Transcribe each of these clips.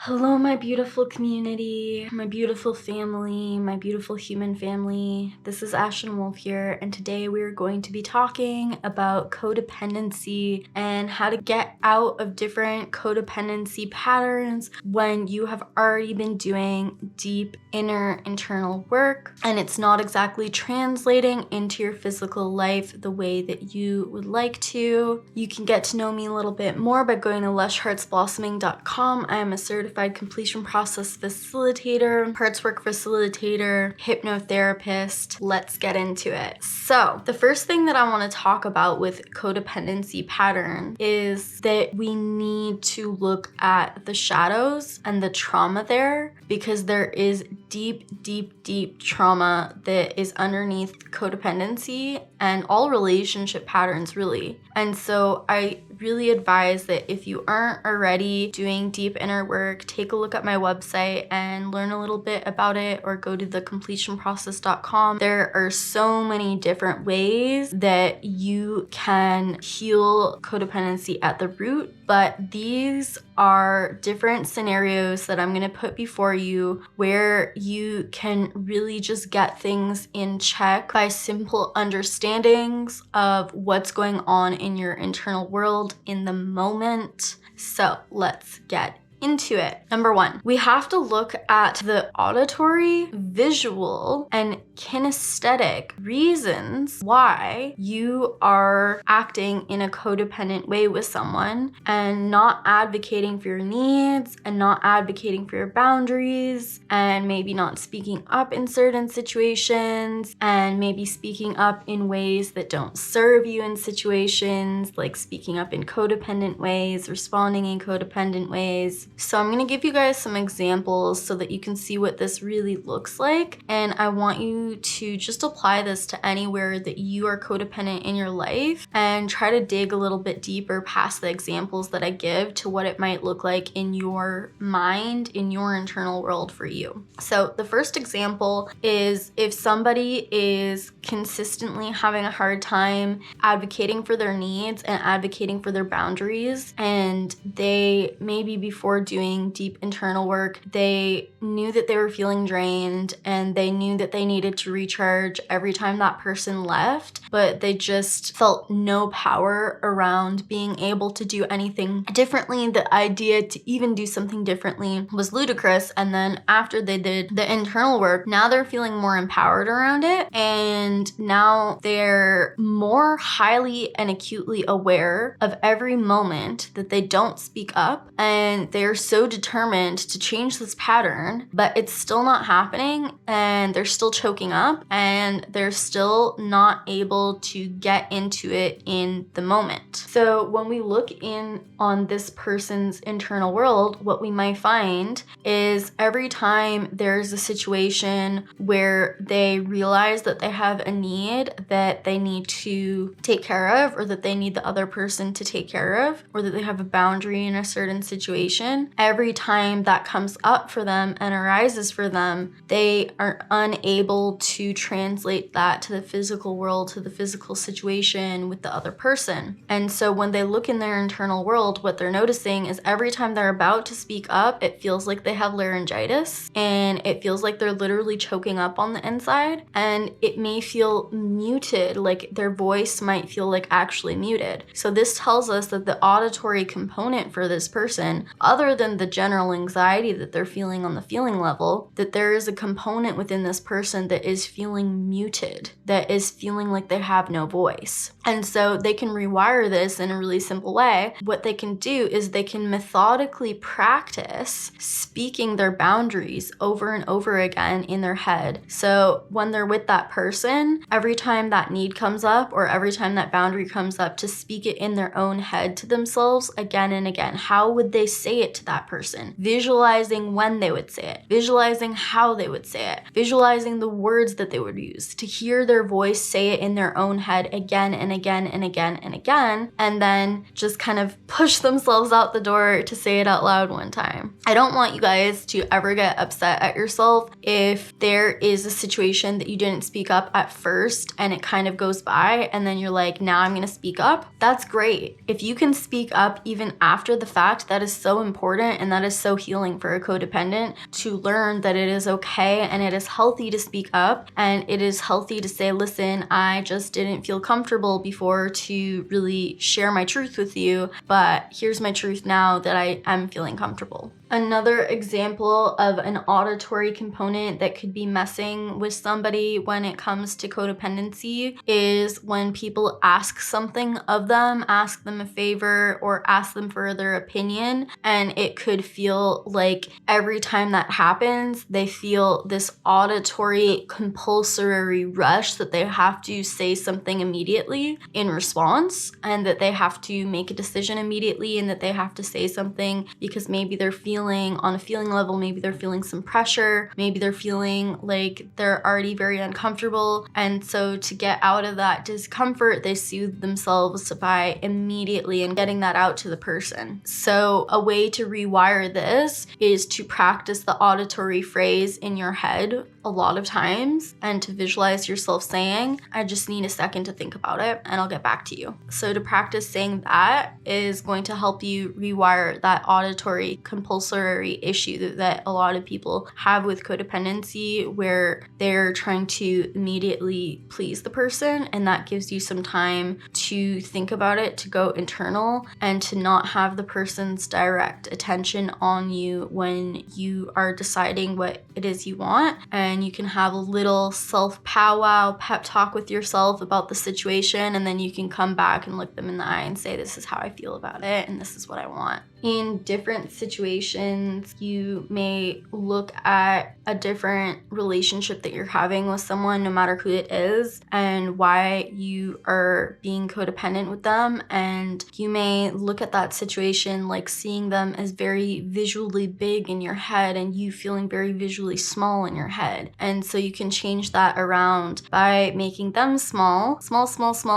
Hello, my beautiful community, my beautiful family, my beautiful human family. This is Ashton Wolf here, and today we are going to be talking about codependency and how to get out of different codependency patterns when you have already been doing deep internal work and it's not exactly translating into your physical life the way that you would like to. You can get to know me a little bit more by going to lushheartsblossoming.com. I am a certified completion process facilitator, hearts work facilitator, hypnotherapist. Let's get into it. So the first thing that I want to talk about with codependency pattern is that we need to look at the shadows and the trauma there, because there is deep trauma that is underneath codependency and all relationship patterns really. And so I really advise that if you aren't already doing deep inner work, take a look at my website and learn a little bit about it, or go to thecompletionprocess.com. There are so many different ways that you can heal codependency at the root, but these are different scenarios that I'm going to put before you where you can really just get things in check by simple understandings of what's going on in your internal world in the moment. So let's get into it. Number one, we have to look at the auditory, visual, and kinesthetic reasons why you are acting in a codependent way with someone and not advocating for your needs and not advocating for your boundaries, and maybe not speaking up in certain situations, and maybe speaking up in ways that don't serve you in situations, like speaking up in codependent ways, responding in codependent ways. So I'm going to give you guys some examples so that you can see what this really looks like. And I want you to just apply this to anywhere that you are codependent in your life and try to dig a little bit deeper past the examples that I give to what it might look like in your mind, in your internal world for you. So the first example is if somebody is consistently having a hard time advocating for their needs and advocating for their boundaries, and they maybe before doing deep internal work, they knew that they were feeling drained and they knew that they needed to recharge every time that person left, but they just felt no power around being able to do anything differently. The idea to even do something differently was ludicrous. And then after they did the internal work, now they're feeling more empowered around it, and now they're more highly and acutely aware of every moment that they don't speak up, and they're so determined to change this pattern, but it's still not happening, and they're still choking up, and they're still not able to get into it in the moment. So when we look in on this person's internal world, what we might find is every time there's a situation where they realize that they have a need that they need to take care of, or that they need the other person to take care of, or that they have a boundary in a certain situation, every time that comes up for them and arises for them, they are unable to translate that to the physical world, to the physical situation with the other person. And so when they look in their internal world, what they're noticing is every time they're about to speak up, it feels like they have laryngitis, and it feels like they're literally choking up on the inside, and it may feel muted, like their voice might feel like actually muted. So this tells us that the auditory component for this person, other than the general anxiety that they're feeling on the feeling level, that there is a component within this person that is feeling muted, that is feeling like they have no voice. And so they can rewire this in a really simple way. What they can do is they can methodically practice speaking their boundaries over and over again in their head. So when they're with that person, every time that need comes up or every time that boundary comes up, to speak it in their own head to themselves again and again. How would they say it to that person? Visualizing when they would say it, visualizing how they would say it, visualizing the words that they would use, to hear their voice say it in their own head again and again and again and again, and then just kind of push themselves out the door to say it out loud one time. I don't want you guys to ever get upset at yourself if there is a situation that you didn't speak up at first and it kind of goes by and then you're like, now I'm going to speak up. That's great. If you can speak up even after the fact, that is so important. important, and that is so healing for a codependent to learn that it is okay and it is healthy to speak up, and it is healthy to say, listen, I just didn't feel comfortable before to really share my truth with you, but here's my truth now that I am feeling comfortable. Another example of an auditory component that could be messing with somebody when it comes to codependency is when people ask something of them, ask them a favor, or ask them for their opinion, and it could feel like every time that happens, they feel this auditory compulsory rush that they have to say something immediately in response, and that they have to make a decision immediately, and that they have to say something because maybe they're feeling on a feeling level, maybe they're feeling some pressure, maybe they're feeling like they're already very uncomfortable, and so to get out of that discomfort, they soothe themselves by immediately and getting that out to the person. So a way to rewire this is to practice the auditory phrase in your head a lot of times and to visualize yourself saying, I just need a second to think about it and I'll get back to you. So to practice saying that is going to help you rewire that auditory compulsory issue that a lot of people have with codependency, where they're trying to immediately please the person, and that gives you some time to think about it, to go internal, and to not have the person's direct attention on you when you are deciding what it is you want. And you can have a little self-powwow pep talk with yourself about the situation, and then you can come back and look them in the eye and say, this is how I feel about it and this is what I want. In different situations, you may look at a different relationship that you're having with someone, no matter who it is, and why you are being codependent with them. And you may look at that situation like seeing them as very visually big in your head and you feeling very visually small in your head. And so you can change that around by making them small,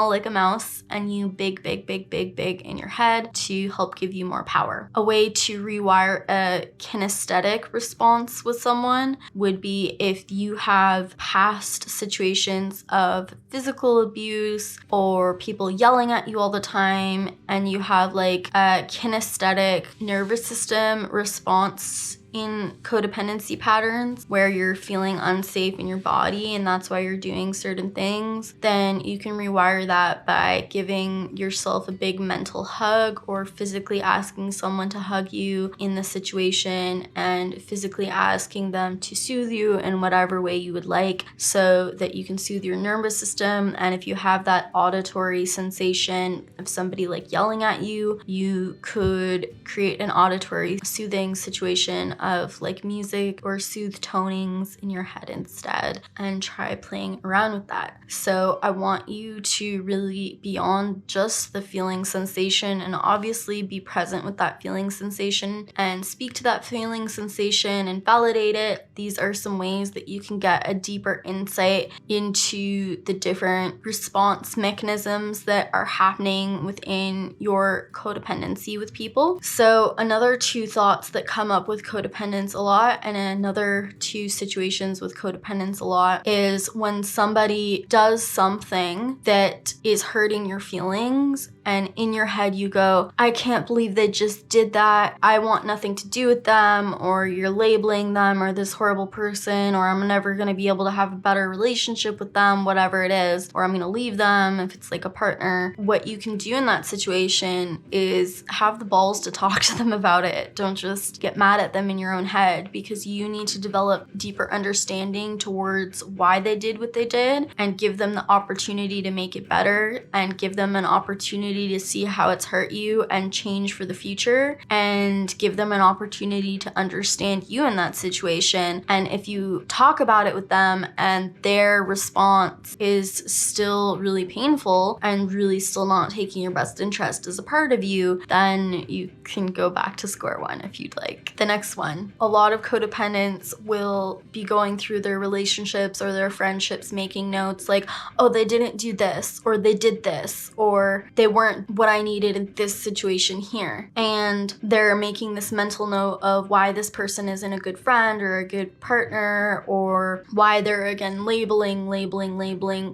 like a mouse, and you big in your head to help give you more power. A way to rewire a kinesthetic response with someone would be if you have past situations of physical abuse or people yelling at you all the time, and you have like a kinesthetic nervous system response in codependency patterns where you're feeling unsafe in your body and that's why you're doing certain things, then you can rewire that by giving yourself a big mental hug or physically asking someone to hug you in the situation and physically asking them to soothe you in whatever way you would like so that you can soothe your nervous system. And if you have that auditory sensation of somebody like yelling at you, you could create an auditory soothing situation of like music or soothed tonings in your head instead, and try playing around with that. So I want you to really be on just the feeling sensation and obviously be present with that feeling sensation and speak to that feeling sensation and validate it. These are some ways that you can get a deeper insight into the different response mechanisms that are happening within your codependency with people. So another two thoughts that come up with codependence a lot, and another two situations with codependence a lot, is when somebody does something that is hurting your feelings and in your head you go, I can't believe they just did that, I want nothing to do with them, or you're labeling them or this horrible person, or I'm never going to be able to have a better relationship with them, whatever it is, or I'm going to leave them if it's like a partner. What you can do in that situation is have the balls to talk to them about it. Don't just get mad at them in your own head, because you need to develop deeper understanding towards why they did what they did and give them the opportunity to make it better and give them an opportunity to see how it's hurt you and change for the future, and give them an opportunity to understand you in that situation. And if you talk about it with them and their response is still really painful and really still not taking your best interest as a part of you, then you can go back to square one if you'd like. The next one, a lot of codependents will be going through their relationships or their friendships making notes like, oh, they didn't do this, or they did this, or they weren't weren't what I needed in this situation here. And they're making this mental note of why this person isn't a good friend or a good partner, or why they're again labeling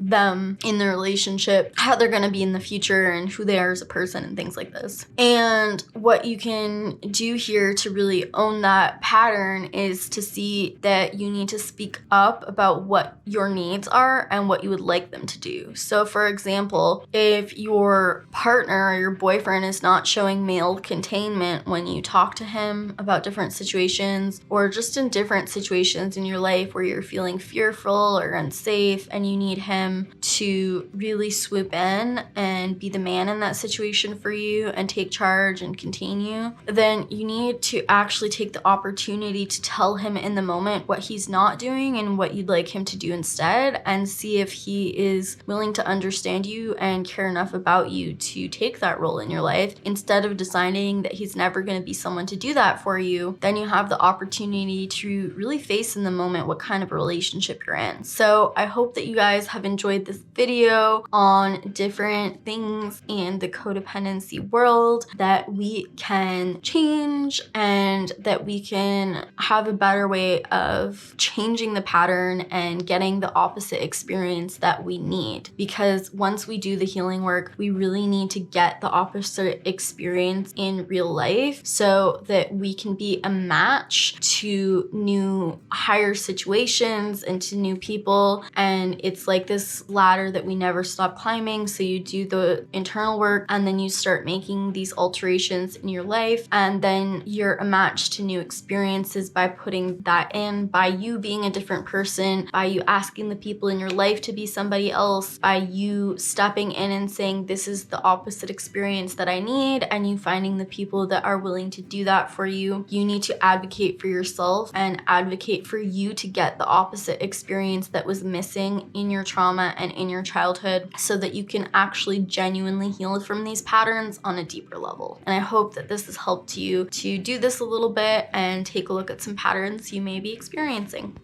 them in the relationship, how they're going to be in the future and who they are as a person and things like this. And what you can do here to really own that pattern is to see that you need to speak up about what your needs are and what you would like them to do. So for example, if your partner or your boyfriend is not showing male containment when you talk to him about different situations, or just in different situations in your life where you're feeling fearful or unsafe and you need him to really swoop in and be the man in that situation for you and take charge and contain you, then you need to actually take the opportunity to tell him in the moment what he's not doing and what you'd like him to do instead, and see if he is willing to understand you and care enough about you to take that role in your life. Instead of deciding that he's never going to be someone to do that for you, then you have the opportunity to really face in the moment what kind of a relationship you're in. So I hope that you guys have enjoyed this video on different things in the codependency world that we can change, and that we can have a better way of changing the pattern and getting the opposite experience that we need. Because once we do the healing work, we really need to get the opposite experience in real life so that we can be a match to new higher situations and to new people. And it's like this ladder that we never stop climbing. So you do the internal work and then you start making these alterations in your life, and then you're a match to new experiences by putting that in, by you being a different person, by you asking the people in your life to be somebody else, by you stepping in and saying this is the opposite experience that I need, and you finding the people that are willing to do that for you. You need to advocate for yourself and advocate for you to get the opposite experience that was missing in your trauma and in your childhood, so that you can actually genuinely heal from these patterns on a deeper level. And I hope that this has helped you to do this a little bit and take a look at some patterns you may be experiencing.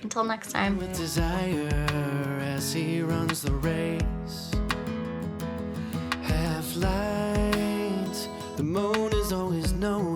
Until next time. With desire as he runs the race, half light, the moon is always knowing.